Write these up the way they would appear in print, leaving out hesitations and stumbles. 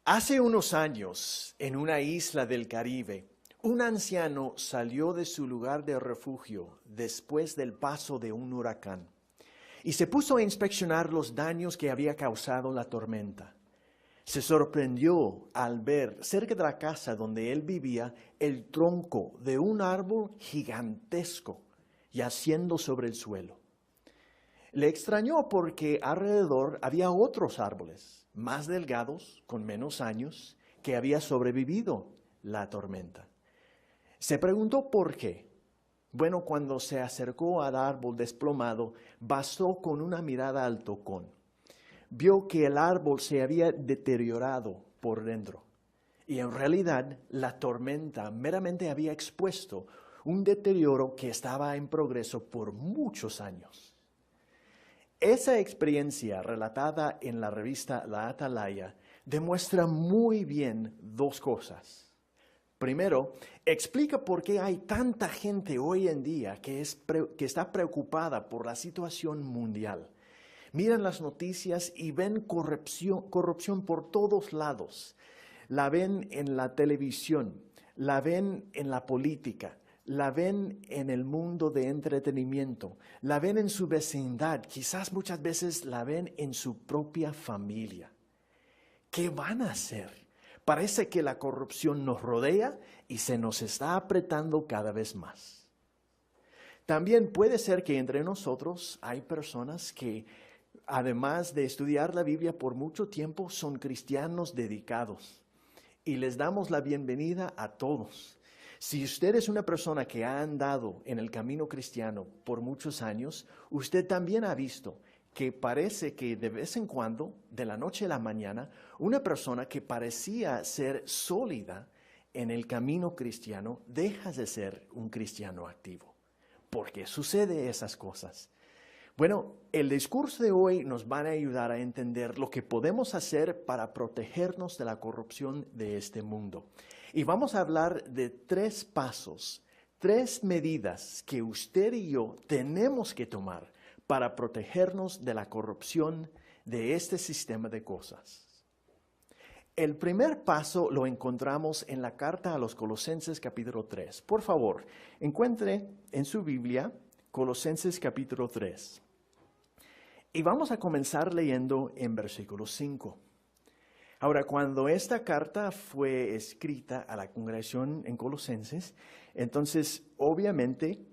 Hace unos años, en una isla del Caribe, un anciano salió de su lugar de refugio después del paso de un huracán y se puso a inspeccionar los daños que había causado la tormenta. Se sorprendió al ver cerca de la casa donde él vivía el tronco de un árbol gigantesco yaciendo sobre el suelo. Le extrañó porque alrededor había otros árboles, más delgados, con menos años, que había sobrevivido la tormenta. Se preguntó por qué. Bueno, cuando se acercó al árbol desplomado, bastó con una mirada al tocón. Vio que el árbol se había deteriorado por dentro. Y en realidad, la tormenta meramente había expuesto un deterioro que estaba en progreso por muchos años. Esa experiencia relatada en la revista La Atalaya demuestra muy bien dos cosas. Primero, explica por qué hay tanta gente hoy en día que está preocupada por la situación mundial. Miran las noticias y ven corrupción por todos lados. La ven en la televisión, la ven en la política, la ven en el mundo de entretenimiento, la ven en su vecindad, quizás muchas veces la ven en su propia familia. ¿Qué van a hacer? Parece que la corrupción nos rodea y se nos está apretando cada vez más. También puede ser que entre nosotros hay personas que, además de estudiar la Biblia por mucho tiempo, son cristianos dedicados. Y les damos la bienvenida a todos. Si usted es una persona que ha andado en el camino cristiano por muchos años, usted también ha visto que parece que de vez en cuando, de la noche a la mañana, una persona que parecía ser sólida en el camino cristiano deja de ser un cristiano activo. ¿Por qué sucede esas cosas? Bueno, el discurso de hoy nos va a ayudar a entender lo que podemos hacer para protegernos de la corrupción de este mundo. Y vamos a hablar de 3 pasos, 3 medidas que usted y yo tenemos que tomar para protegernos de la corrupción de este sistema de cosas. El primer paso lo encontramos en la carta a los Colosenses capítulo 3. Por favor, encuentre en su Biblia Colosenses capítulo 3. Y vamos a comenzar leyendo en versículo 5. Ahora, cuando esta carta fue escrita a la congregación en Colosenses, entonces obviamente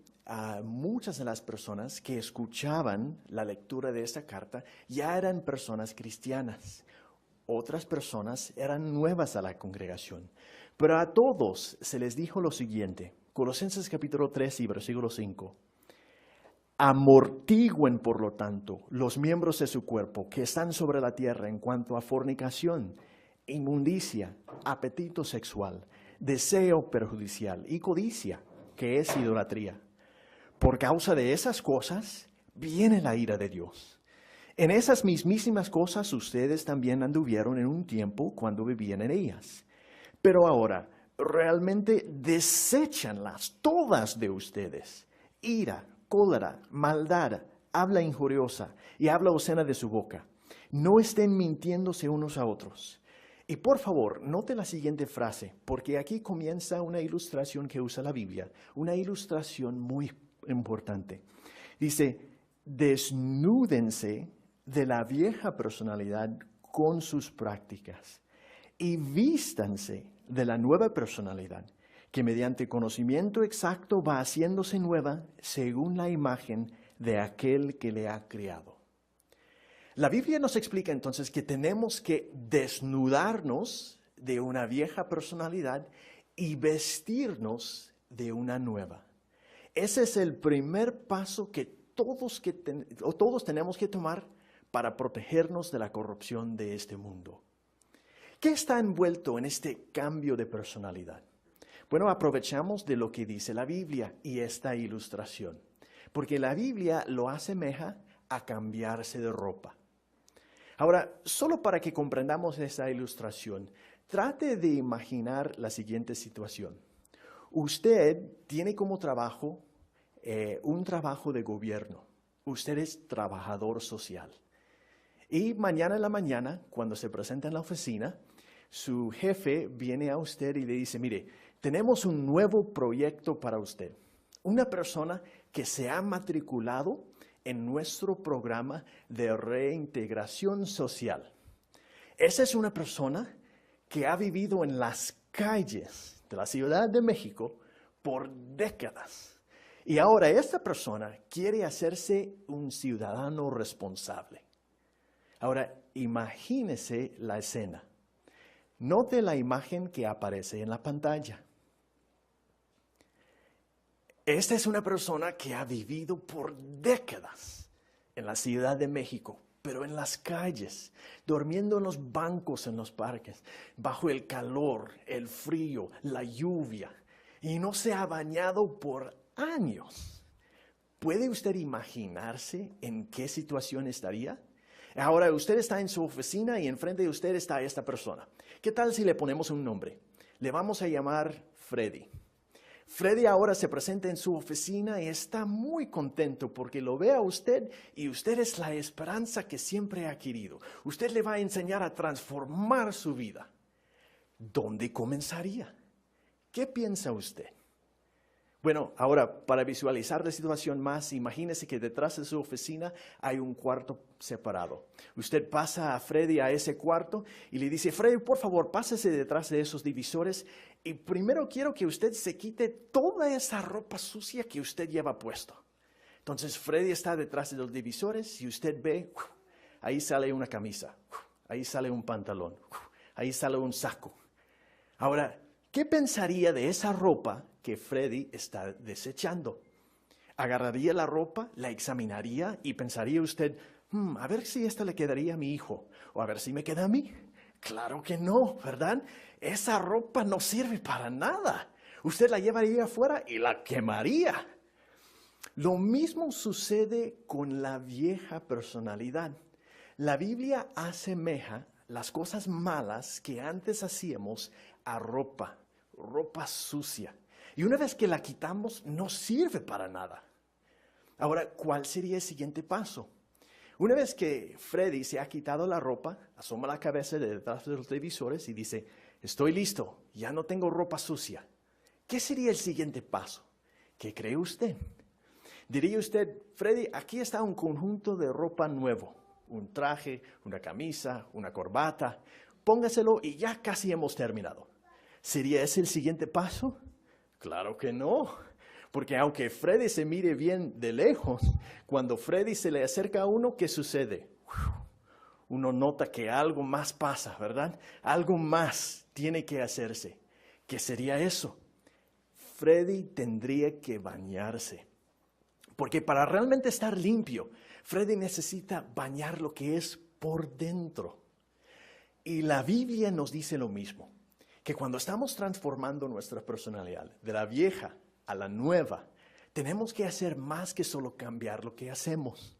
muchas de las personas que escuchaban la lectura de esta carta ya eran personas cristianas. Otras personas eran nuevas a la congregación. Pero a todos se les dijo lo siguiente, Colosenses capítulo 3 y versículo 5. Amortigüen, por lo tanto, los miembros de su cuerpo que están sobre la tierra en cuanto a fornicación, inmundicia, apetito sexual, deseo perjudicial y codicia, que es idolatría. Por causa de esas cosas viene la ira de Dios. En esas mismísimas cosas ustedes también anduvieron en un tiempo cuando vivían en ellas. Pero ahora realmente deséchanlas todas de ustedes. Ira, cólera, maldad, habla injuriosa y habla obscena de su boca. No estén mintiéndose unos a otros. Y por favor, note la siguiente frase, porque aquí comienza una ilustración que usa la Biblia, una ilustración muy importante. Dice, desnúdense de la vieja personalidad con sus prácticas y vístanse de la nueva personalidad, que mediante conocimiento exacto va haciéndose nueva según la imagen de aquel que le ha creado. La Biblia nos explica entonces que tenemos que desnudarnos de una vieja personalidad y vestirnos de una nueva. Ese es el primer paso que todos tenemos que tomar para protegernos de la corrupción de este mundo. ¿Qué está envuelto en este cambio de personalidad? Bueno, aprovechamos de lo que dice la Biblia y esta ilustración, porque la Biblia lo asemeja a cambiarse de ropa. Ahora, solo para que comprendamos esta ilustración, trate de imaginar la siguiente situación. Usted tiene como trabajo un trabajo de gobierno. Usted es trabajador social. Y mañana en la mañana, cuando se presenta en la oficina, su jefe viene a usted y le dice, mire, tenemos un nuevo proyecto para usted. Una persona que se ha matriculado en nuestro programa de reintegración social. Esa es una persona que ha vivido en las calles de la Ciudad de México por décadas. Y ahora esta persona quiere hacerse un ciudadano responsable. Ahora, imagínese la escena. Note la imagen que aparece en la pantalla. Esta es una persona que ha vivido por décadas en la Ciudad de México, pero en las calles, durmiendo en los bancos en los parques, bajo el calor, el frío, la lluvia, y no se ha bañado por años. ¿Puede usted imaginarse en qué situación estaría? Ahora usted está en su oficina y enfrente de usted está esta persona. ¿Qué tal si le ponemos un nombre? Le vamos a llamar Freddy. Freddy ahora se presenta en su oficina y está muy contento porque lo ve a usted y usted es la esperanza que siempre ha querido. Usted le va a enseñar a transformar su vida. ¿Dónde comenzaría? ¿Qué piensa usted? Bueno, ahora para visualizar la situación más, imagínese que detrás de su oficina hay un cuarto separado. Usted pasa a Freddy a ese cuarto y le dice, Freddy, por favor, pásese detrás de esos divisores y primero quiero que usted se quite toda esa ropa sucia que usted lleva puesto. Entonces Freddy está detrás de los divisores y usted ve, ahí sale una camisa, ahí sale un pantalón, ahí sale un saco. Ahora, ¿qué pensaría de esa ropa que Freddy está desechando? ¿Agarraría la ropa, la examinaría y pensaría usted, a ver si esta le quedaría a mi hijo o a ver si me queda a mí? Claro que no, ¿verdad? Esa ropa no sirve para nada. Usted la llevaría afuera y la quemaría. Lo mismo sucede con la vieja personalidad. La Biblia asemeja las cosas malas que antes hacíamos a ropa sucia. Y una vez que la quitamos, no sirve para nada. Ahora, ¿cuál sería el siguiente paso? Una vez que Freddy se ha quitado la ropa, asoma la cabeza de detrás de los televisores y dice, estoy listo, ya no tengo ropa sucia. ¿Qué sería el siguiente paso? ¿Qué cree usted? Diría usted, Freddy, aquí está un conjunto de ropa nuevo. Un traje, una camisa, una corbata. Póngaselo y ya casi hemos terminado. ¿Sería ese el siguiente paso? Claro que no, porque aunque Freddy se mire bien de lejos, cuando Freddy se le acerca a uno, ¿qué sucede? Uno nota que algo más pasa, ¿verdad? Algo más tiene que hacerse. ¿Qué sería eso? Freddy tendría que bañarse, porque para realmente estar limpio, Freddy necesita bañar lo que es por dentro. Y la Biblia nos dice lo mismo. Que cuando estamos transformando nuestra personalidad de la vieja a la nueva, tenemos que hacer más que solo cambiar lo que hacemos.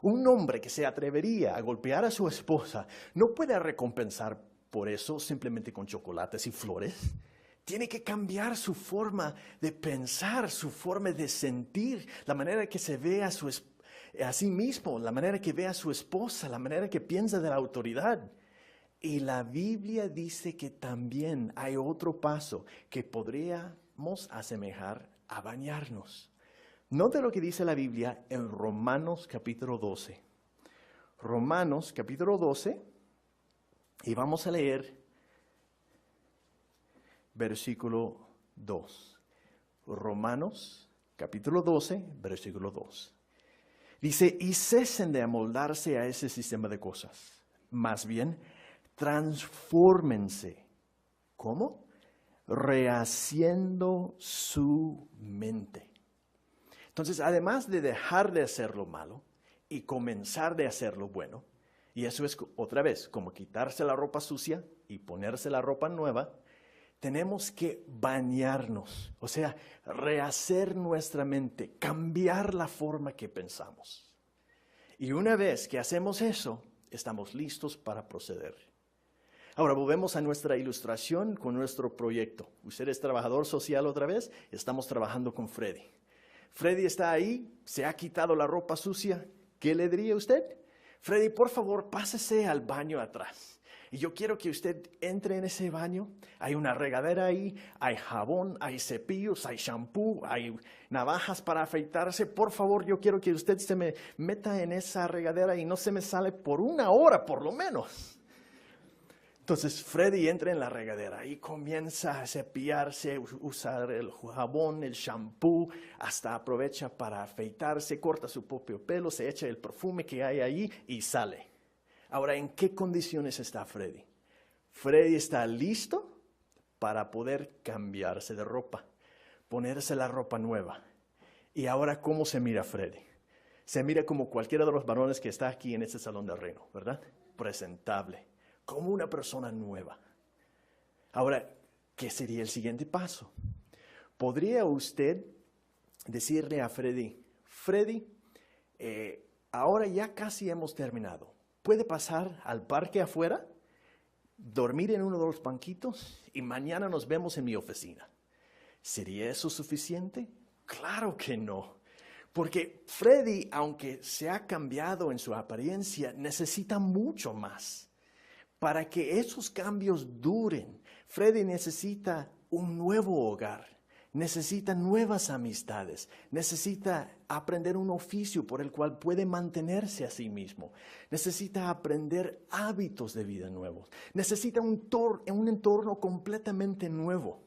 Un hombre que se atrevería a golpear a su esposa no puede recompensar por eso simplemente con chocolates y flores. Tiene que cambiar su forma de pensar, su forma de sentir, la manera que se ve a sí mismo, la manera que ve a su esposa, la manera que piensa de la autoridad. Y la Biblia dice que también hay otro paso que podríamos asemejar a bañarnos. Note lo que dice la Biblia en Romanos capítulo 12. Romanos capítulo 12, y vamos a leer versículo 2. Romanos capítulo 12, versículo 2. Dice, y cesen de amoldarse a ese sistema de cosas. Más bien, transfórmense. ¿Cómo? Rehaciendo su mente. Entonces, además de dejar de hacer lo malo y comenzar de hacer lo bueno, y eso es otra vez como quitarse la ropa sucia y ponerse la ropa nueva, tenemos que bañarnos, o sea, rehacer nuestra mente, cambiar la forma que pensamos. Y una vez que hacemos eso, estamos listos para proceder. Ahora volvemos a nuestra ilustración con nuestro proyecto. Usted es trabajador social otra vez, estamos trabajando con Freddy. Freddy está ahí, se ha quitado la ropa sucia. ¿Qué le diría usted? Freddy, por favor, pásese al baño atrás. Y yo quiero que usted entre en ese baño. Hay una regadera ahí, hay jabón, hay cepillos, hay shampoo, hay navajas para afeitarse. Por favor, yo quiero que usted se me meta en esa regadera y no se me sale por 1 hora por lo menos. Entonces Freddy entra en la regadera y comienza a cepillarse, usar el jabón, el shampoo, hasta aprovecha para afeitarse, corta su propio pelo, se echa el perfume que hay ahí y sale. Ahora, ¿en qué condiciones está Freddy? Freddy está listo para poder cambiarse de ropa, ponerse la ropa nueva. Y ahora, ¿cómo se mira Freddy? Se mira como cualquiera de los varones que está aquí en este salón de reino, ¿verdad? Presentable, como una persona nueva. Ahora, ¿qué sería el siguiente paso? ¿Podría usted decirle a Freddy, ahora ya casi hemos terminado? ¿Puede pasar al parque afuera, dormir en uno de los banquitos y mañana nos vemos en mi oficina? ¿Sería eso suficiente? Claro que no. Porque Freddy, aunque se ha cambiado en su apariencia, necesita mucho más. Para que esos cambios duren, Freddy necesita un nuevo hogar, necesita nuevas amistades, necesita aprender un oficio por el cual puede mantenerse a sí mismo, necesita aprender hábitos de vida nuevos, necesita un entorno completamente nuevo.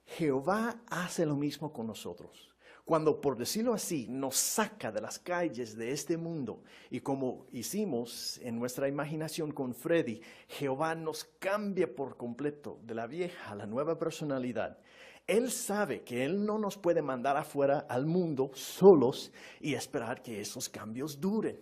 Jehová hace lo mismo con nosotros. Cuando, por decirlo así, nos saca de las calles de este mundo y como hicimos en nuestra imaginación con Freddy, Jehová nos cambia por completo de la vieja a la nueva personalidad. Él sabe que Él no nos puede mandar afuera al mundo solos y esperar que esos cambios duren.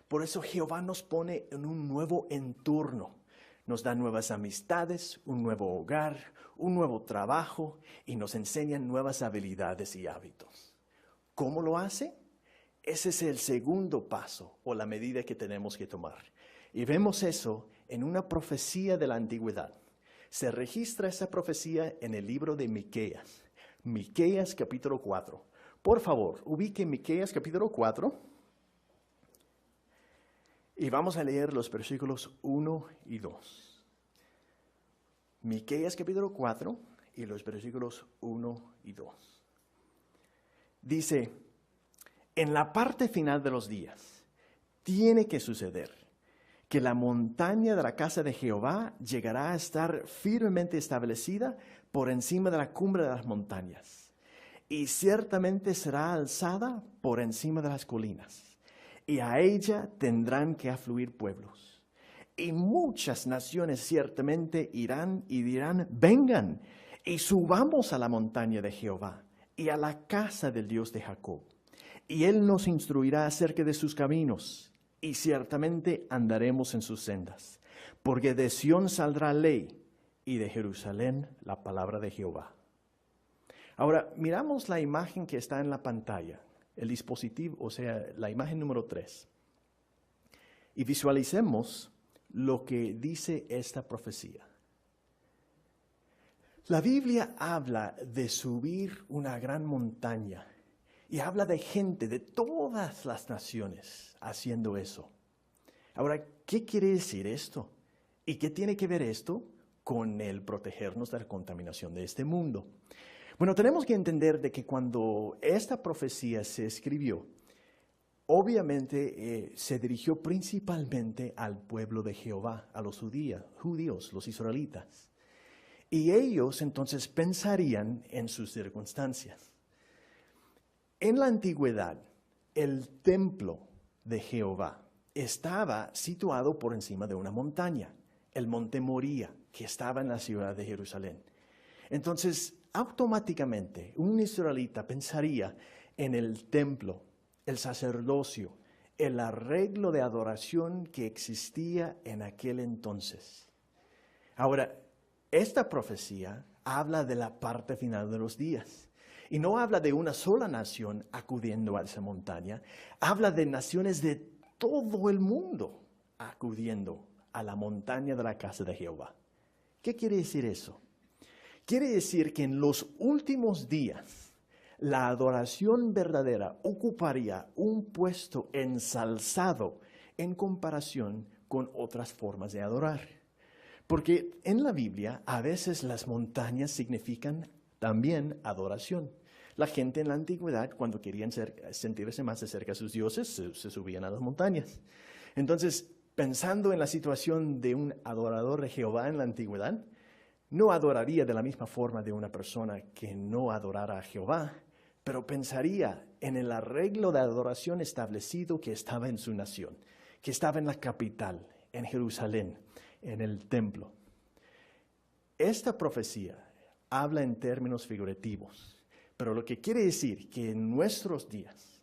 Por eso Jehová nos pone en un nuevo entorno. Nos da nuevas amistades, un nuevo hogar, un nuevo trabajo y nos enseña nuevas habilidades y hábitos. ¿Cómo lo hace? Ese es el segundo paso o la medida que tenemos que tomar. Y vemos eso en una profecía de la antigüedad. Se registra esa profecía en el libro de Miqueas. Miqueas capítulo 4. Por favor, ubique Miqueas capítulo 4. Y vamos a leer los versículos 1 y 2. Miqueas capítulo 4 y los versículos 1 y 2. Dice, en la parte final de los días tiene que suceder que la montaña de la casa de Jehová llegará a estar firmemente establecida por encima de la cumbre de las montañas, y ciertamente será alzada por encima de las colinas. Y a ella tendrán que afluir pueblos. Y muchas naciones ciertamente irán y dirán, vengan y subamos a la montaña de Jehová y a la casa del Dios de Jacob. Y Él nos instruirá acerca de sus caminos y ciertamente andaremos en sus sendas. Porque de Sión saldrá ley y de Jerusalén la palabra de Jehová. Ahora, miramos la imagen que está en la pantalla. El dispositivo, o sea, la imagen número 3. Y visualicemos lo que dice esta profecía. La Biblia habla de subir una gran montaña y habla de gente de todas las naciones haciendo eso. Ahora, ¿qué quiere decir esto? ¿Y qué tiene que ver esto con el protegernos de la contaminación de este mundo? Bueno, tenemos que entender de que cuando esta profecía se escribió, obviamente se dirigió principalmente al pueblo de Jehová, a los judíos, los israelitas. Y ellos entonces pensarían en sus circunstancias. En la antigüedad, el templo de Jehová estaba situado por encima de una montaña, el monte Moría, que estaba en la ciudad de Jerusalén. Entonces, automáticamente un israelita pensaría en el templo, el sacerdocio, el arreglo de adoración que existía en aquel entonces. Ahora, esta profecía habla de la parte final de los días. Y no habla de una sola nación acudiendo a esa montaña, habla de naciones de todo el mundo acudiendo a la montaña de la casa de Jehová. ¿Qué quiere decir eso? Quiere decir que en los últimos días, la adoración verdadera ocuparía un puesto ensalzado en comparación con otras formas de adorar. Porque en la Biblia a veces las montañas significan también adoración. La gente en la antigüedad, cuando querían sentirse más cerca de sus dioses, se subían a las montañas. Entonces, pensando en la situación de un adorador de Jehová en la antigüedad, no adoraría de la misma forma de una persona que no adorara a Jehová, pero pensaría en el arreglo de adoración establecido que estaba en su nación, que estaba en la capital, en Jerusalén, en el templo. Esta profecía habla en términos figurativos, pero lo que quiere decir que en nuestros días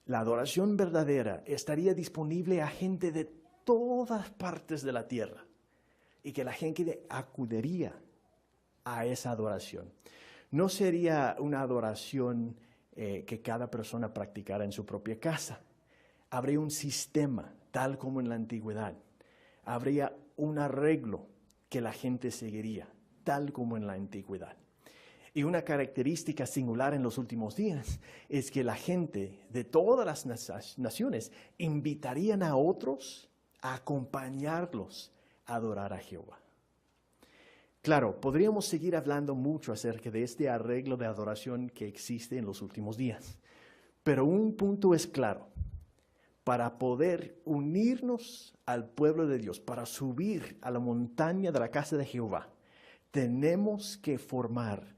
la adoración verdadera estaría disponible a gente de todas partes de la tierra y que la gente acudiría a esa adoración. No sería una adoración que cada persona practicara en su propia casa. Habría un sistema, tal como en la antigüedad. Habría un arreglo que la gente seguiría, tal como en la antigüedad. Y una característica singular en los últimos días es que la gente de todas las naciones invitarían a otros a acompañarlos a adorar a Jehová. Claro, podríamos seguir hablando mucho acerca de este arreglo de adoración que existe en los últimos días, pero un punto es claro. Para poder unirnos al pueblo de Dios, para subir a la montaña de la casa de Jehová, tenemos que formar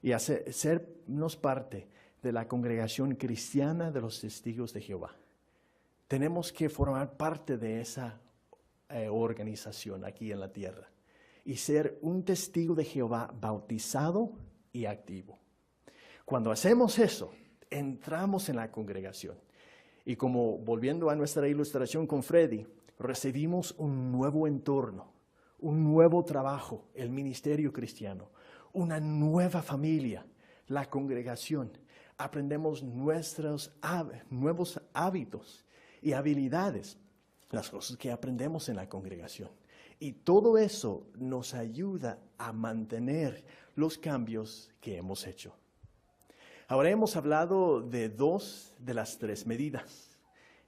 y sernos parte de la congregación cristiana de los testigos de Jehová. Tenemos que formar parte de esa organización aquí en la tierra y ser un testigo de Jehová bautizado y activo. Cuando hacemos eso, entramos en la congregación. Y como volviendo a nuestra ilustración con Freddy, recibimos un nuevo entorno, un nuevo trabajo, el ministerio cristiano, una nueva familia, la congregación. Aprendemos nuestros nuevos hábitos y habilidades, las cosas que aprendemos en la congregación. Y todo eso nos ayuda a mantener los cambios que hemos hecho. Ahora hemos hablado de 2 de las 3 medidas.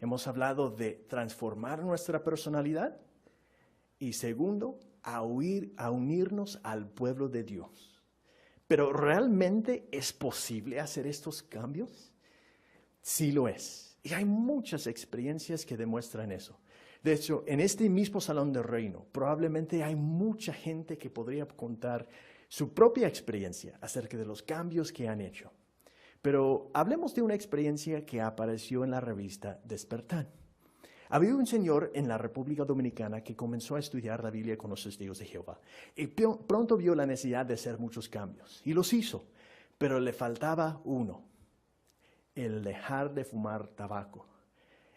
Hemos hablado de transformar nuestra personalidad y segundo, a unirnos al pueblo de Dios. Pero ¿realmente es posible hacer estos cambios? Sí lo es. Y hay muchas experiencias que demuestran eso. De hecho, en este mismo Salón del Reino, probablemente hay mucha gente que podría contar su propia experiencia acerca de los cambios que han hecho. Pero hablemos de una experiencia que apareció en la revista Despertar. Había un señor en la República Dominicana que comenzó a estudiar la Biblia con los testigos de Jehová y pronto vio la necesidad de hacer muchos cambios y los hizo, pero le faltaba uno, el dejar de fumar tabaco.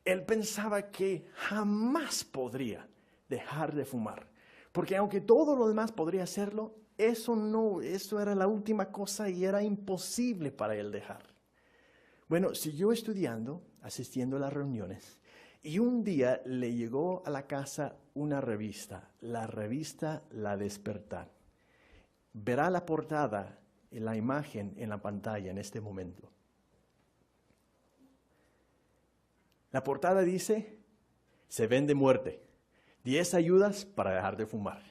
Él pensaba que jamás podría dejar de fumar, porque aunque todo lo demás podría hacerlo, eso era la última cosa y era imposible para él dejar. Bueno, siguió estudiando, asistiendo a las reuniones, y un día le llegó a la casa una revista, la revista La Despertar. Verá la portada, la imagen en la pantalla en este momento. La portada dice, se vende muerte, 10 ayudas para dejar de fumar.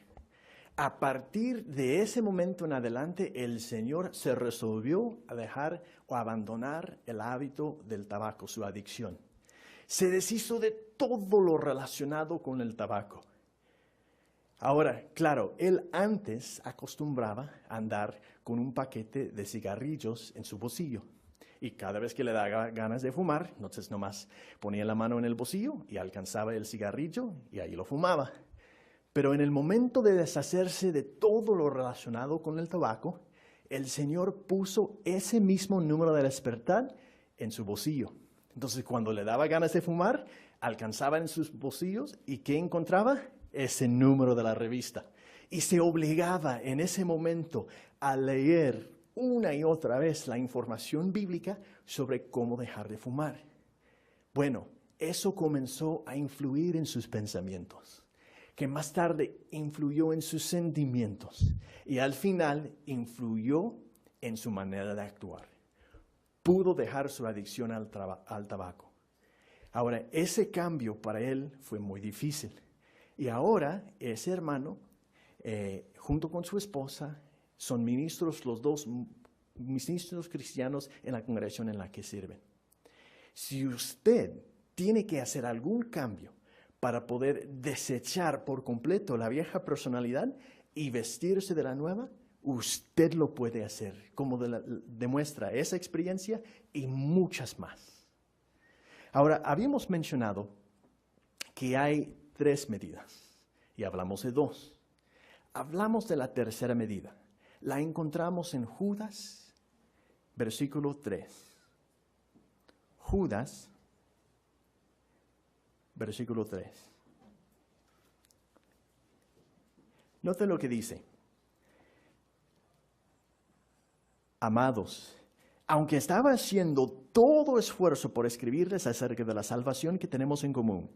A partir de ese momento en adelante, el Señor se resolvió a dejar o abandonar el hábito del tabaco, su adicción. Se deshizo de todo lo relacionado con el tabaco. Ahora, claro, él antes acostumbraba a andar con un paquete de cigarrillos en su bolsillo. Y cada vez que le daba ganas de fumar, entonces nomás ponía la mano en el bolsillo y alcanzaba el cigarrillo y ahí lo fumaba. Pero en el momento de deshacerse de todo lo relacionado con el tabaco, el Señor puso ese mismo número de Despertar en su bolsillo. Entonces, cuando le daba ganas de fumar, alcanzaba en sus bolsillos y ¿qué encontraba? Ese número de la revista. Y se obligaba en ese momento a leer una y otra vez la información bíblica sobre cómo dejar de fumar. Bueno, eso comenzó a influir en sus pensamientos, que más tarde influyó en sus sentimientos y al final influyó en su manera de actuar. Pudo dejar su adicción al tabaco. Ahora, ese cambio para él fue muy difícil. Y ahora ese hermano, junto con su esposa, son ministros, los dos ministros cristianos en la congregación en la que sirven. Si usted tiene que hacer algún cambio para poder desechar por completo la vieja personalidad y vestirse de la nueva, usted lo puede hacer, como demuestra esa experiencia y muchas más. Ahora, habíamos mencionado que hay 3 medidas y hablamos de 2. Hablamos de la tercera medida. La encontramos en Judas, versículo 3. Judas, versículo 3. Note lo que dice. Amados, aunque estaba haciendo todo esfuerzo por escribirles acerca de la salvación que tenemos en común,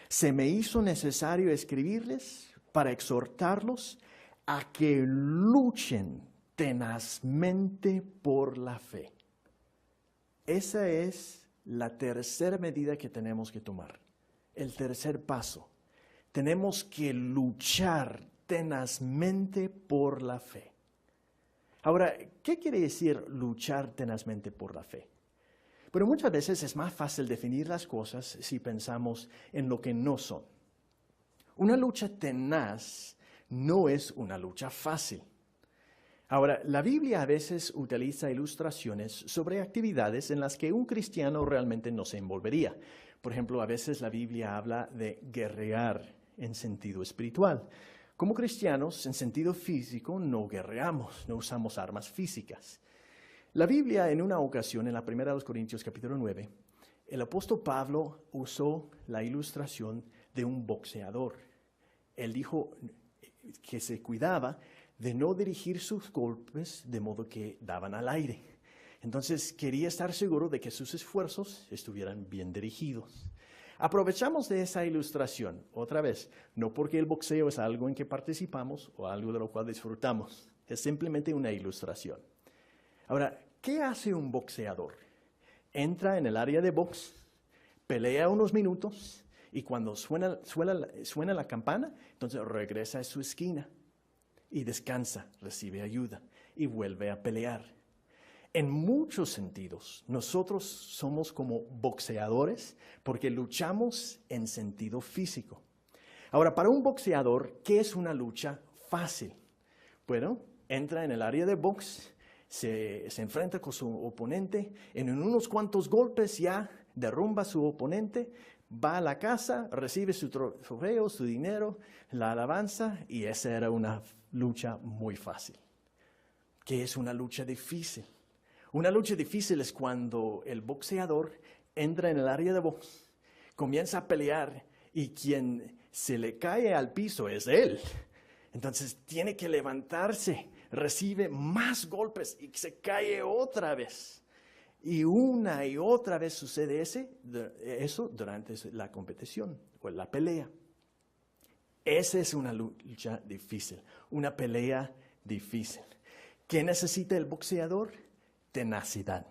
se me hizo necesario escribirles para exhortarlos a que luchen tenazmente por la fe. Esa es la tercera medida que tenemos que tomar, el tercer paso. Tenemos que luchar tenazmente por la fe. Ahora, ¿qué quiere decir luchar tenazmente por la fe? Pero muchas veces es más fácil definir las cosas si pensamos en lo que no son. Una lucha tenaz no es una lucha fácil. Ahora, la Biblia a veces utiliza ilustraciones sobre actividades en las que un cristiano realmente no se envolvería. Por ejemplo, a veces la Biblia habla de guerrear en sentido espiritual. Como cristianos, en sentido físico, no guerreamos, no usamos armas físicas. La Biblia, en una ocasión, en la primera de los Corintios, capítulo 9, el apóstol Pablo usó la ilustración de un boxeador. Él dijo que se cuidaba de no dirigir sus golpes de modo que daban al aire. Entonces quería estar seguro de que sus esfuerzos estuvieran bien dirigidos. Aprovechamos de esa ilustración, otra vez, no porque el boxeo es algo en que participamos o algo de lo cual disfrutamos, es simplemente una ilustración. Ahora, ¿qué hace un boxeador? Entra en el área de box, pelea unos minutos y cuando suena la campana, entonces regresa a su esquina y descansa, recibe ayuda y vuelve a pelear. En muchos sentidos, nosotros somos como boxeadores porque luchamos en sentido físico. Ahora, para un boxeador, ¿qué es una lucha fácil? Bueno, entra en el área de box, se enfrenta con su oponente, en unos cuantos golpes ya derrumba a su oponente, va a la casa, recibe su trofeo, su dinero, la alabanza, y esa era una lucha muy fácil. ¿Qué es una lucha difícil? Una lucha difícil es cuando el boxeador entra en el área de box, comienza a pelear y quien se le cae al piso es él. Entonces tiene que levantarse, recibe más golpes y se cae otra vez. Y una y otra vez sucede eso durante la competición o la pelea. Esa es una lucha difícil, una pelea difícil. ¿Qué necesita el boxeador? Tenacidad.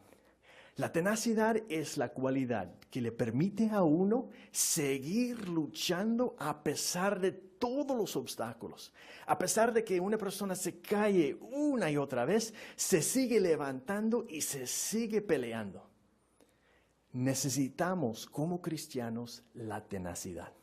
La tenacidad es la cualidad que le permite a uno seguir luchando a pesar de todos los obstáculos. A pesar de que una persona se cae una y otra vez, se sigue levantando y se sigue peleando. Necesitamos como cristianos la tenacidad.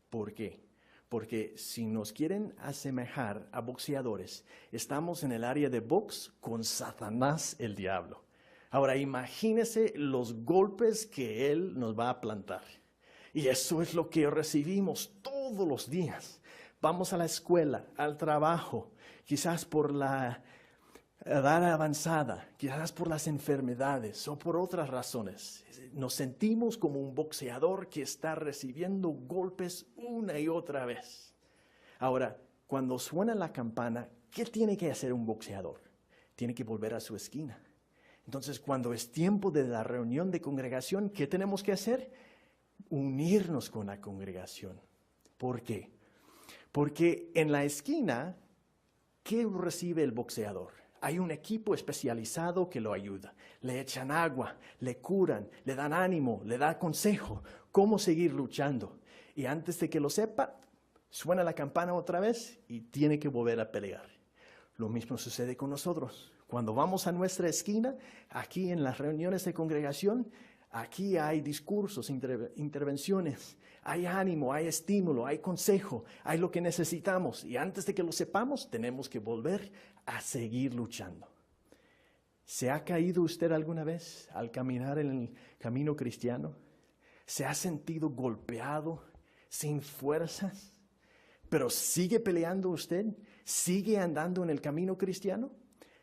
¿Por qué? Porque si nos quieren asemejar a boxeadores, estamos en el área de box con Satanás el diablo. Ahora imagínese los golpes que él nos va a plantar. Y eso es lo que recibimos todos los días. Vamos a la escuela, al trabajo, quizás por la edad avanzada, quizás por las enfermedades o por otras razones. Nos sentimos como un boxeador que está recibiendo golpes una y otra vez. Ahora, cuando suena la campana, ¿qué tiene que hacer un boxeador? Tiene que volver a su esquina. Entonces, cuando es tiempo de la reunión de congregación, ¿qué tenemos que hacer? Unirnos con la congregación. ¿Por qué? Porque en la esquina, ¿qué recibe el boxeador? Hay un equipo especializado que lo ayuda. Le echan agua, le curan, le dan ánimo, le dan consejo, cómo seguir luchando. Y antes de que lo sepa, suena la campana otra vez y tiene que volver a pelear. Lo mismo sucede con nosotros. Cuando vamos a nuestra esquina, aquí en las reuniones de congregación, aquí hay discursos, intervenciones, hay ánimo, hay estímulo, hay consejo, hay lo que necesitamos. Y antes de que lo sepamos, tenemos que volver a seguir luchando. ¿Se ha caído usted alguna vez al caminar en el camino cristiano? ¿Se ha sentido golpeado, sin fuerzas? ¿Pero sigue peleando usted? ¿Sigue andando en el camino cristiano?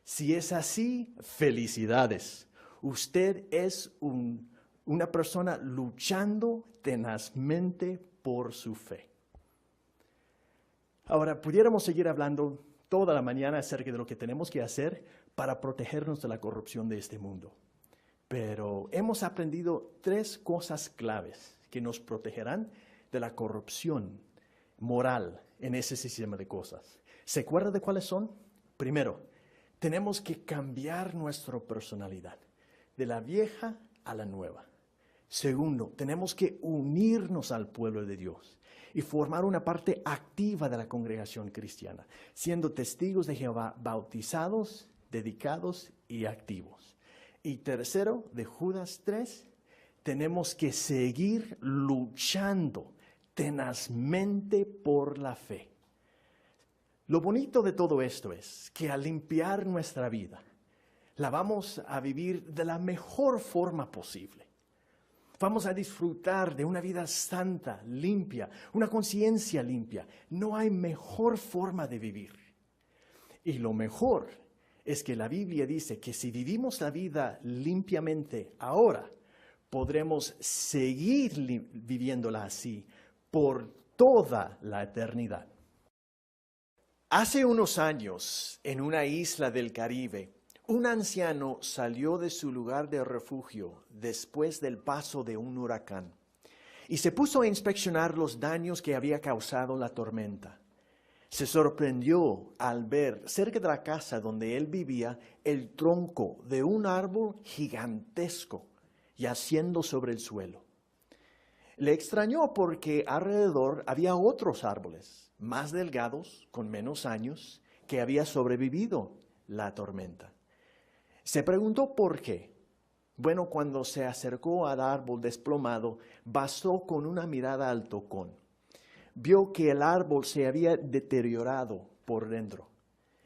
Si es así, felicidades. Usted es una persona luchando tenazmente por su fe. Ahora, pudiéramos seguir hablando toda la mañana acerca de lo que tenemos que hacer para protegernos de la corrupción de este mundo. Pero hemos aprendido 3 cosas claves que nos protegerán de la corrupción moral en ese sistema de cosas. ¿Se acuerda de cuáles son? Primero, tenemos que cambiar nuestra personalidad, de la vieja a la nueva. Segundo, tenemos que unirnos al pueblo de Dios y formar una parte activa de la congregación cristiana, siendo testigos de Jehová, bautizados, dedicados y activos. Y tercero, de Judas 3, tenemos que seguir luchando tenazmente por la fe. Lo bonito de todo esto es que al limpiar nuestra vida, la vamos a vivir de la mejor forma posible. Vamos a disfrutar de una vida santa, limpia, una conciencia limpia. No hay mejor forma de vivir. Y lo mejor es que la Biblia dice que si vivimos la vida limpiamente ahora, podremos seguir viviéndola así por toda la eternidad. Hace unos años, en una isla del Caribe, un anciano salió de su lugar de refugio después del paso de un huracán y se puso a inspeccionar los daños que había causado la tormenta. Se sorprendió al ver cerca de la casa donde él vivía el tronco de un árbol gigantesco yaciendo sobre el suelo. Le extrañó porque alrededor había otros árboles más delgados, con menos años, que había sobrevivido la tormenta. Se preguntó por qué. Bueno, cuando se acercó al árbol desplomado, bastó con una mirada al tocón. Vio que el árbol se había deteriorado por dentro.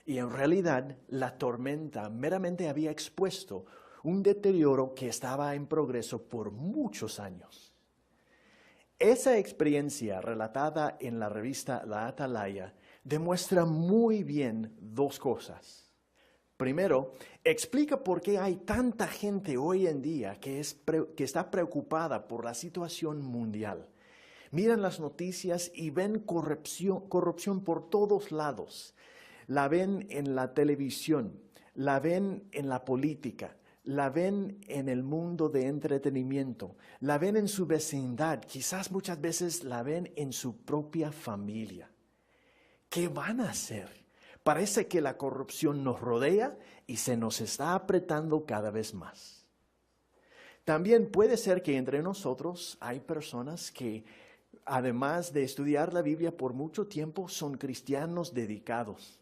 Y en realidad, la tormenta meramente había expuesto un deterioro que estaba en progreso por muchos años. Esa experiencia relatada en la revista La Atalaya demuestra muy bien 2 cosas. Primero, explica por qué hay tanta gente hoy en día que está preocupada por la situación mundial. Miran las noticias y ven corrupción por todos lados. La ven en la televisión, la ven en la política, la ven en el mundo de entretenimiento, la ven en su vecindad, quizás muchas veces la ven en su propia familia. ¿Qué van a hacer? Parece que la corrupción nos rodea y se nos está apretando cada vez más. También puede ser que entre nosotros hay personas que, además de estudiar la Biblia por mucho tiempo, son cristianos dedicados.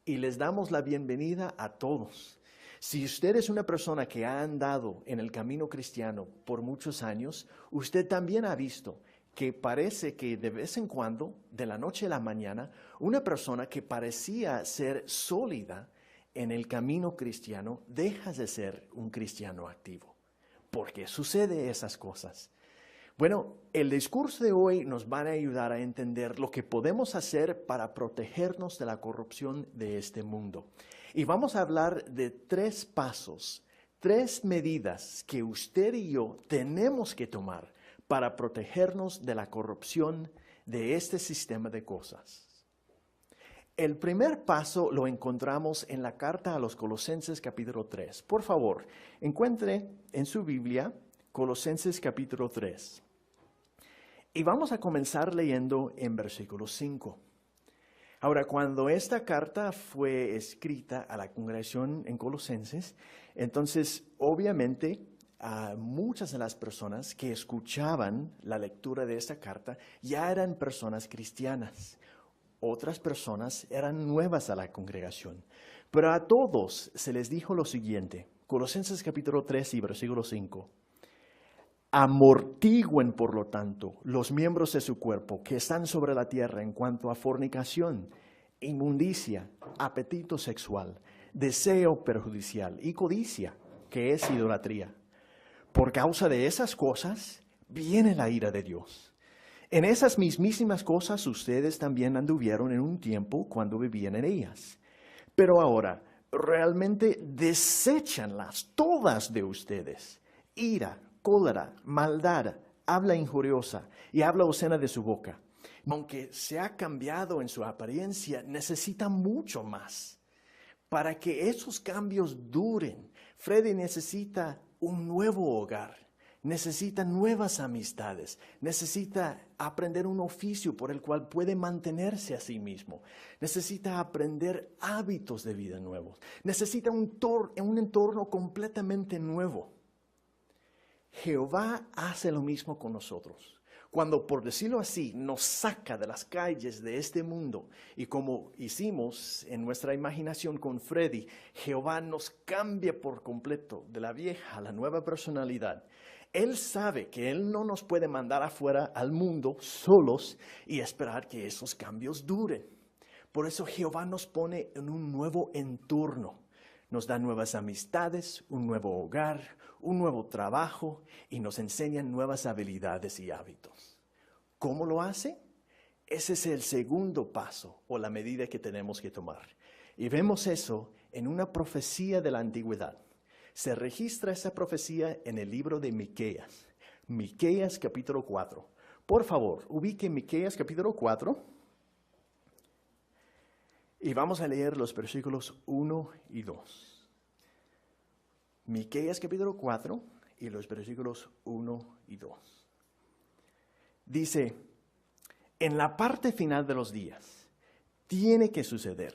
Y les damos la bienvenida a todos. Si usted es una persona que ha andado en el camino cristiano por muchos años, usted también ha visto que parece que de vez en cuando, de la noche a la mañana, una persona que parecía ser sólida en el camino cristiano deja de ser un cristiano activo. ¿Por qué sucede esas cosas? Bueno, el discurso de hoy nos va a ayudar a entender lo que podemos hacer para protegernos de la corrupción de este mundo. Y vamos a hablar de 3 pasos, 3 medidas que usted y yo tenemos que tomar para protegernos de la corrupción de este sistema de cosas. El primer paso lo encontramos en la carta a los Colosenses capítulo 3. Por favor, encuentre en su Biblia Colosenses capítulo 3. Y vamos a comenzar leyendo en versículo 5. Ahora, cuando esta carta fue escrita a la congregación en Colosenses, entonces obviamente muchas de las personas que escuchaban la lectura de esta carta ya eran personas cristianas. Otras personas eran nuevas a la congregación. Pero a todos se les dijo lo siguiente, Colosenses capítulo 3 y versículo 5. Amortigüen, por lo tanto, los miembros de su cuerpo que están sobre la tierra en cuanto a fornicación, inmundicia, apetito sexual, deseo perjudicial y codicia, que es idolatría. Por causa de esas cosas viene la ira de Dios. En esas mismísimas cosas ustedes también anduvieron en un tiempo cuando vivían en ellas. Pero ahora realmente deséchanlas todas de ustedes. Ira, cólera, maldad, habla injuriosa y habla obscena de su boca. Aunque se ha cambiado en su apariencia, necesita mucho más. Para que esos cambios duren, Freddy necesita un nuevo hogar, necesita nuevas amistades, necesita aprender un oficio por el cual puede mantenerse a sí mismo, necesita aprender hábitos de vida nuevos, necesita un entorno completamente nuevo. Jehová hace lo mismo con nosotros. Cuando, por decirlo así, nos saca de las calles de este mundo y como hicimos en nuestra imaginación con Freddy, Jehová nos cambia por completo de la vieja a la nueva personalidad. Él sabe que Él no nos puede mandar afuera al mundo solos y esperar que esos cambios duren. Por eso Jehová nos pone en un nuevo entorno. Nos da nuevas amistades, un nuevo hogar, un nuevo trabajo y nos enseña nuevas habilidades y hábitos. ¿Cómo lo hace? Ese es el segundo paso o la medida que tenemos que tomar. Y vemos eso en una profecía de la antigüedad. Se registra esa profecía en el libro de Miqueas. Miqueas capítulo 4. Por favor, ubique Miqueas capítulo 4. Y vamos a leer los versículos 1 y 2. Miqueas capítulo 4 y los versículos 1 y 2. Dice, en la parte final de los días, tiene que suceder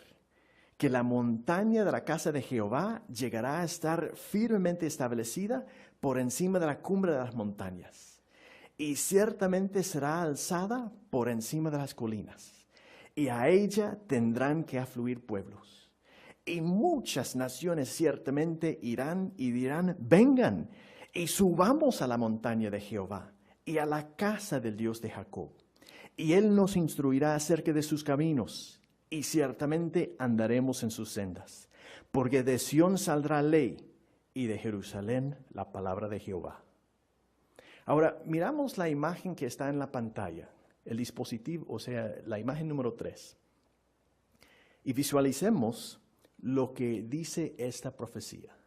que la montaña de la casa de Jehová llegará a estar firmemente establecida por encima de la cumbre de las montañas, y ciertamente será alzada por encima de las colinas. Y a ella tendrán que afluir pueblos. Y muchas naciones ciertamente irán y dirán, vengan y subamos a la montaña de Jehová y a la casa del Dios de Jacob. Y Él nos instruirá acerca de sus caminos y ciertamente andaremos en sus sendas. Porque de Sión saldrá ley y de Jerusalén la palabra de Jehová. Ahora, miramos la imagen que está en la pantalla. El dispositivo, o sea, la imagen número 3. Y visualicemos lo que dice esta profecía.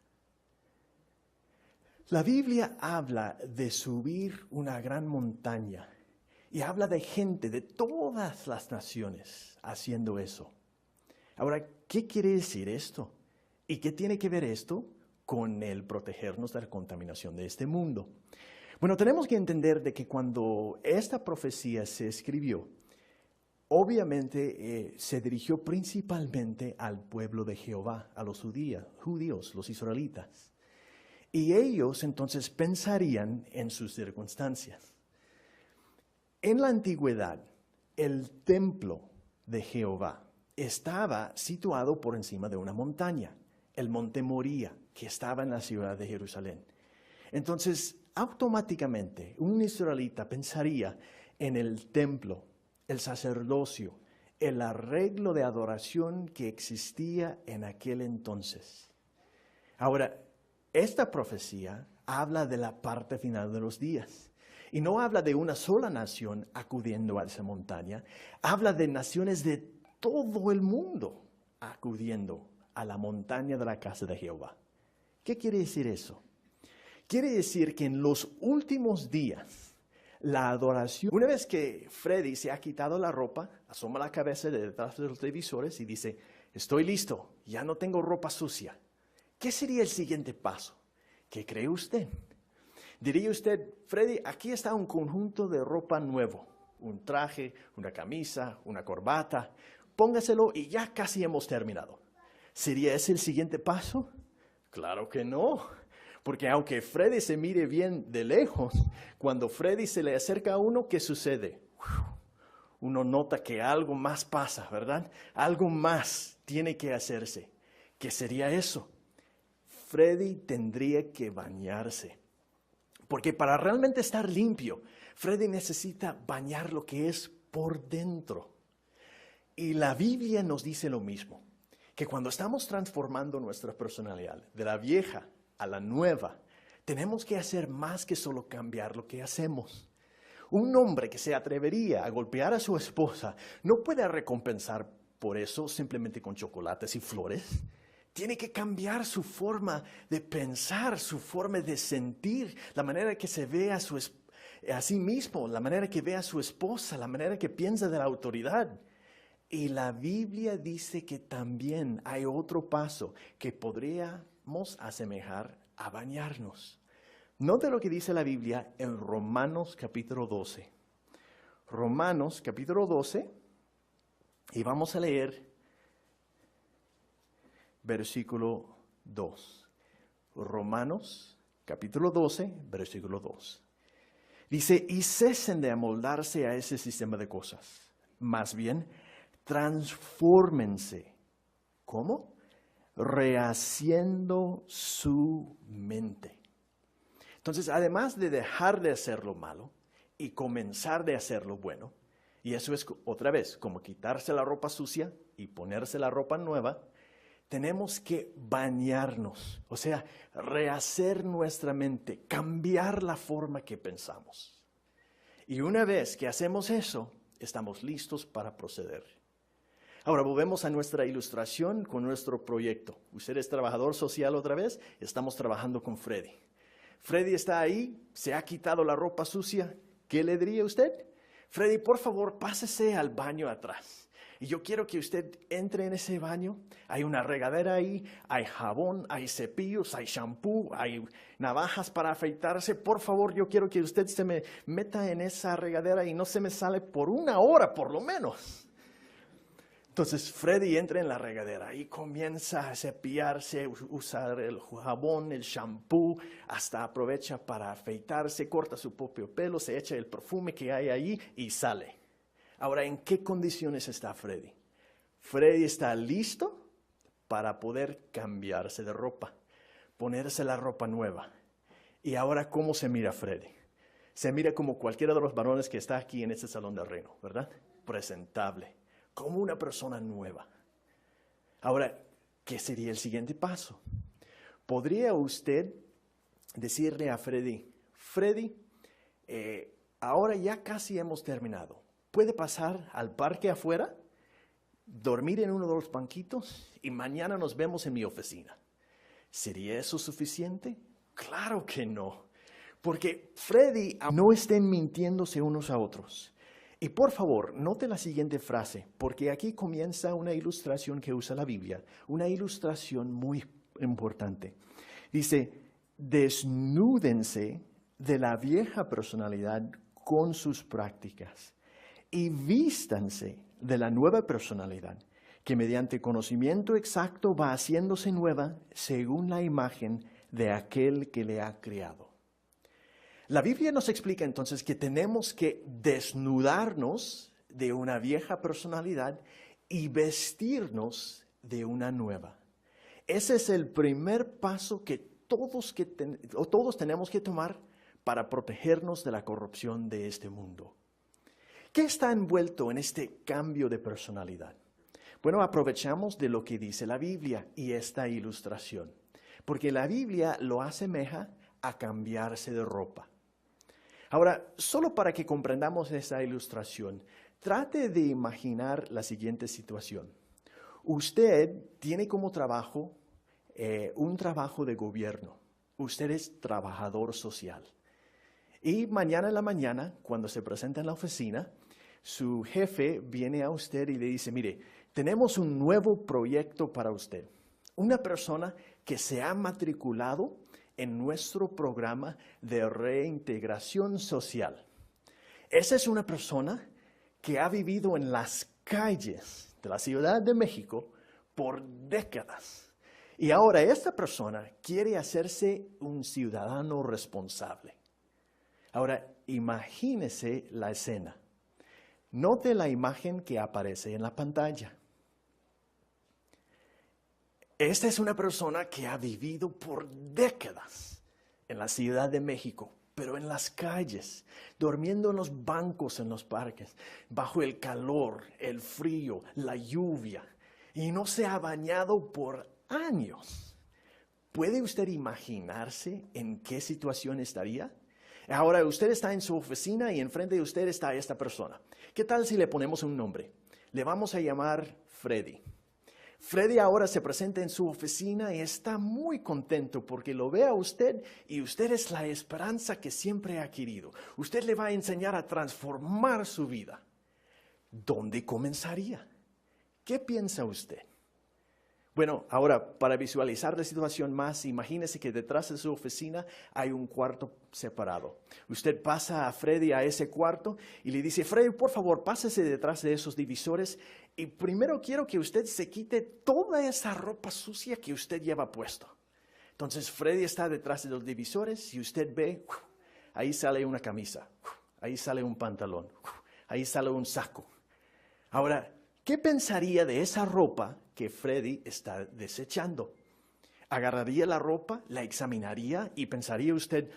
La Biblia habla de subir una gran montaña y habla de gente de todas las naciones haciendo eso. Ahora, ¿qué quiere decir esto? ¿Y qué tiene que ver esto con el protegernos de la contaminación de este mundo? Bueno, tenemos que entender de que cuando esta profecía se escribió, obviamente se dirigió principalmente al pueblo de Jehová, a los judíos, los israelitas. Y ellos entonces pensarían en sus circunstancias. En la antigüedad, el templo de Jehová estaba situado por encima de una montaña, el monte Moría, que estaba en la ciudad de Jerusalén. Entonces, automáticamente, un israelita pensaría en el templo, el sacerdocio, el arreglo de adoración que existía en aquel entonces. Ahora, esta profecía habla de la parte final de los días. Y no habla de una sola nación acudiendo a esa montaña, habla de naciones de todo el mundo acudiendo a la montaña de la casa de Jehová. ¿Qué quiere decir eso? Quiere decir que en los últimos días, la adoración, una vez que Freddy se ha quitado la ropa, asoma la cabeza de detrás de los televisores y dice, estoy listo, ya no tengo ropa sucia. ¿Qué sería el siguiente paso? ¿Qué cree usted? Diría usted, Freddy, aquí está un conjunto de ropa nuevo, un traje, una camisa, una corbata, póngaselo y ya casi hemos terminado. ¿Sería ese el siguiente paso? Claro que no, porque aunque Freddy se mire bien de lejos, cuando Freddy se le acerca a uno, ¿qué sucede? Uno nota que algo más pasa, ¿verdad? Algo más tiene que hacerse. ¿Qué sería eso? Freddy tendría que bañarse, porque para realmente estar limpio, Freddy necesita bañar lo que es por dentro. Y la Biblia nos dice lo mismo, que cuando estamos transformando nuestra personalidad de la vieja a la nueva, tenemos que hacer más que solo cambiar lo que hacemos. Un hombre que se atrevería a golpear a su esposa no puede recompensar por eso simplemente con chocolates y flores. Tiene que cambiar su forma de pensar, su forma de sentir, la manera que se ve a sí mismo, la manera que ve a su esposa, la manera que piensa de la autoridad. Y la Biblia dice que también hay otro paso que podríamos asemejar a bañarnos. Note lo que dice la Biblia en Romanos capítulo 12. Romanos capítulo 12, y vamos a leer versículo 2. Romanos capítulo 12, versículo 2. Dice, y cesen de amoldarse a ese sistema de cosas. Más bien, transfórmense. ¿Cómo? Rehaciendo su mente. Entonces, además de dejar de hacer lo malo y comenzar de hacer lo bueno, y eso es otra vez como quitarse la ropa sucia y ponerse la ropa nueva, tenemos que bañarnos, o sea, rehacer nuestra mente, cambiar la forma que pensamos. Y una vez que hacemos eso, estamos listos para proceder. Ahora volvemos a nuestra ilustración con nuestro proyecto. Usted es trabajador social otra vez, estamos trabajando con Freddy. Freddy está ahí, se ha quitado la ropa sucia. ¿Qué le diría usted? Freddy, por favor, pásese al baño atrás. Y yo quiero que usted entre en ese baño. Hay una regadera ahí, hay jabón, hay cepillos, hay shampoo, hay navajas para afeitarse. Por favor, yo quiero que usted se me meta en esa regadera y no se me sale por 1 hora por lo menos. Entonces Freddy entra en la regadera y comienza a cepillarse, usar el jabón, el shampoo, hasta aprovecha para afeitarse, corta su propio pelo, se echa el perfume que hay ahí y sale. Ahora, ¿en qué condiciones está Freddy? Freddy está listo para poder cambiarse de ropa, ponerse la ropa nueva. Y ahora, ¿cómo se mira Freddy? Se mira como cualquiera de los varones que está aquí en este salón del reino, ¿verdad? Presentable, como una persona nueva. Ahora, ¿qué sería el siguiente paso? ¿Podría usted decirle a Freddy, Freddy, ahora ya casi hemos terminado? ¿Puede pasar al parque afuera, dormir en uno de los banquitos y mañana nos vemos en mi oficina? ¿Sería eso suficiente? Claro que no, porque Freddy no estén mintiéndose unos a otros. Y por favor, note la siguiente frase, porque aquí comienza una ilustración que usa la Biblia, una ilustración muy importante. Dice, desnúdense de la vieja personalidad con sus prácticas y vístanse de la nueva personalidad, que mediante conocimiento exacto va haciéndose nueva según la imagen de aquel que le ha creado. La Biblia nos explica entonces que tenemos que desnudarnos de una vieja personalidad y vestirnos de una nueva. Ese es el primer paso que todos tenemos que tomar para protegernos de la corrupción de este mundo. ¿Qué está envuelto en este cambio de personalidad? Bueno, aprovechamos de lo que dice la Biblia y esta ilustración, porque la Biblia lo asemeja a cambiarse de ropa. Ahora, solo para que comprendamos esa ilustración, trate de imaginar la siguiente situación. Usted tiene como trabajo un trabajo de gobierno. Usted es trabajador social. Y mañana en la mañana, cuando se presenta en la oficina, su jefe viene a usted y le dice, mire, tenemos un nuevo proyecto para usted. Una persona que se ha matriculado en nuestro programa de reintegración social. Esa es una persona que ha vivido en las calles de la Ciudad de México por décadas. Y ahora esta persona quiere hacerse un ciudadano responsable. Ahora, imagínese la escena. Note la imagen que aparece en la pantalla. Esta es una persona que ha vivido por décadas en la Ciudad de México, pero en las calles, durmiendo en los bancos en los parques, bajo el calor, el frío, la lluvia, y no se ha bañado por años. ¿Puede usted imaginarse en qué situación estaría? Ahora usted está en su oficina y enfrente de usted está esta persona. ¿Qué tal si le ponemos un nombre? Le vamos a llamar Freddy. Freddy ahora se presenta en su oficina y está muy contento porque lo ve a usted y usted es la esperanza que siempre ha querido. Usted le va a enseñar a transformar su vida. ¿Dónde comenzaría? ¿Qué piensa usted? Bueno, ahora para visualizar la situación más, imagínese que detrás de su oficina hay un cuarto separado. Usted pasa a Freddy a ese cuarto y le dice, Freddy, por favor, pásese detrás de esos divisores y primero quiero que usted se quite toda esa ropa sucia que usted lleva puesto. Entonces Freddy está detrás de los divisores y usted ve, ahí sale una camisa, ahí sale un pantalón, ahí sale un saco. Ahora, ¿qué pensaría de esa ropa que Freddy está desechando? ¿Agarraría la ropa, la examinaría y pensaría usted,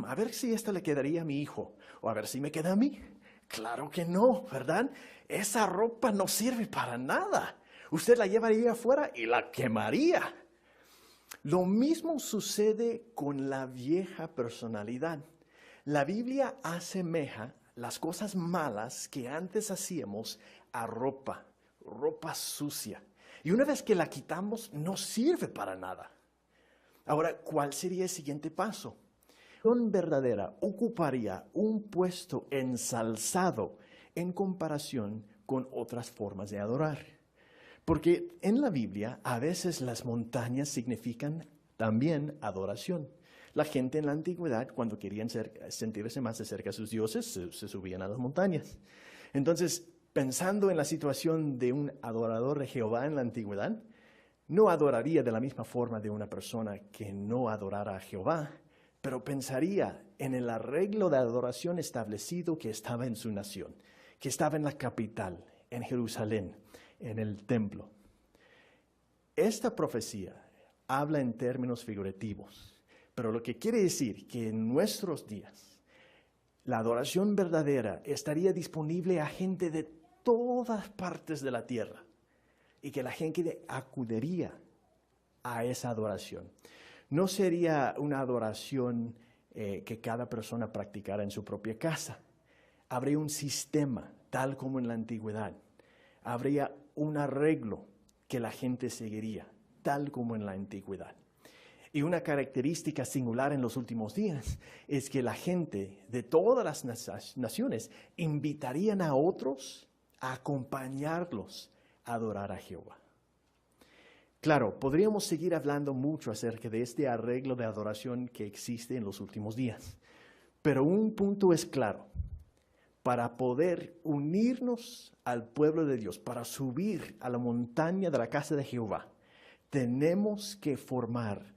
a ver si esta le quedaría a mi hijo o a ver si me queda a mí? Claro que no, ¿verdad? Esa ropa no sirve para nada. Usted la llevaría afuera y la quemaría. Lo mismo sucede con la vieja personalidad. La Biblia asemeja las cosas malas que antes hacíamos a ropa sucia. Y una vez que la quitamos, no sirve para nada. Ahora, ¿cuál sería el siguiente paso? La religión verdadera ocuparía un puesto ensalzado en comparación con otras formas de adorar. Porque en la Biblia a veces las montañas significan también adoración. La gente en la antigüedad, cuando querían sentirse más de cerca a sus dioses, se subían a las montañas. Entonces, pensando en la situación de un adorador de Jehová en la antigüedad, no adoraría de la misma forma de una persona que no adorara a Jehová, pero pensaría en el arreglo de adoración establecido que estaba en su nación, que estaba en la capital, en Jerusalén, en el templo. Esta profecía habla en términos figurativos, pero lo que quiere decir que en nuestros días la adoración verdadera estaría disponible a gente de todas partes de la tierra y que la gente acudiría a esa adoración. No sería una adoración que cada persona practicara en su propia casa. Habría un sistema, tal como en la antigüedad. Habría un arreglo que la gente seguiría, tal como en la antigüedad. Y una característica singular en los últimos días es que la gente de todas las naciones invitarían a otros a acompañarlos a adorar a Jehová. Claro, podríamos seguir hablando mucho acerca de este arreglo de adoración que existe en los últimos días, pero un punto es claro. Para poder unirnos al pueblo de Dios, para subir a la montaña de la casa de Jehová, tenemos que formar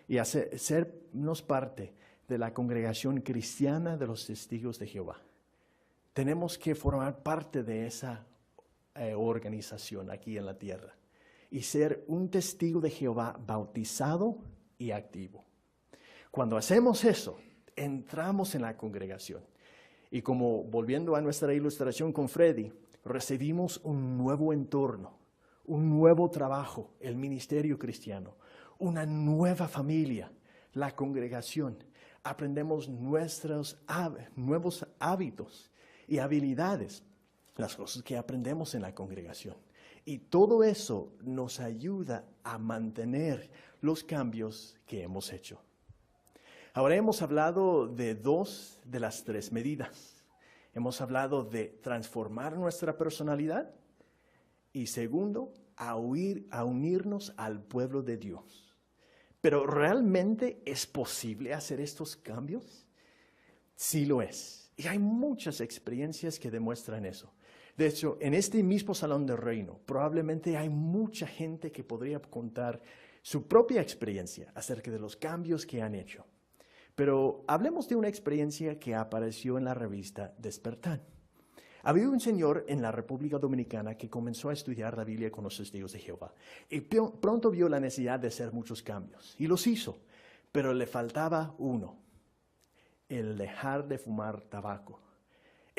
y sernos parte de la congregación cristiana de los testigos de Jehová. Tenemos que formar parte de esa organización aquí en la tierra y ser un testigo de Jehová bautizado y activo. Cuando hacemos eso, entramos en la congregación. Y como volviendo a nuestra ilustración con Freddy, recibimos un nuevo entorno, un nuevo trabajo, el ministerio cristiano, una nueva familia, la congregación. Aprendemos nuestros nuevos hábitos y habilidades, las cosas que aprendemos en la congregación. Y todo eso nos ayuda a mantener los cambios que hemos hecho. Ahora hemos hablado de 2 de las 3 medidas. Hemos hablado de transformar nuestra personalidad y segundo, a unirnos al pueblo de Dios. Pero ¿realmente es posible hacer estos cambios? Sí lo es. Y hay muchas experiencias que demuestran eso. De hecho, en este mismo Salón del Reino, probablemente hay mucha gente que podría contar su propia experiencia acerca de los cambios que han hecho. Pero hablemos de una experiencia que apareció en la revista Despertar. Había un señor en la República Dominicana que comenzó a estudiar la Biblia con los testigos de Jehová y pronto vio la necesidad de hacer muchos cambios y los hizo, pero le faltaba uno, el dejar de fumar tabaco.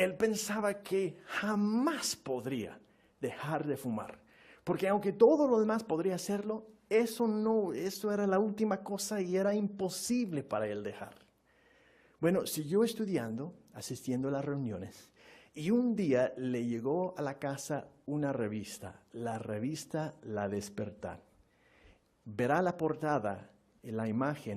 Él pensaba que jamás podría dejar de fumar, porque aunque todo lo demás podría hacerlo, eso era la última cosa y era imposible para él dejar. Bueno, siguió estudiando, asistiendo a las reuniones, y un día le llegó a la casa una revista, la revista La Despertar. Verá la portada, en la imagen,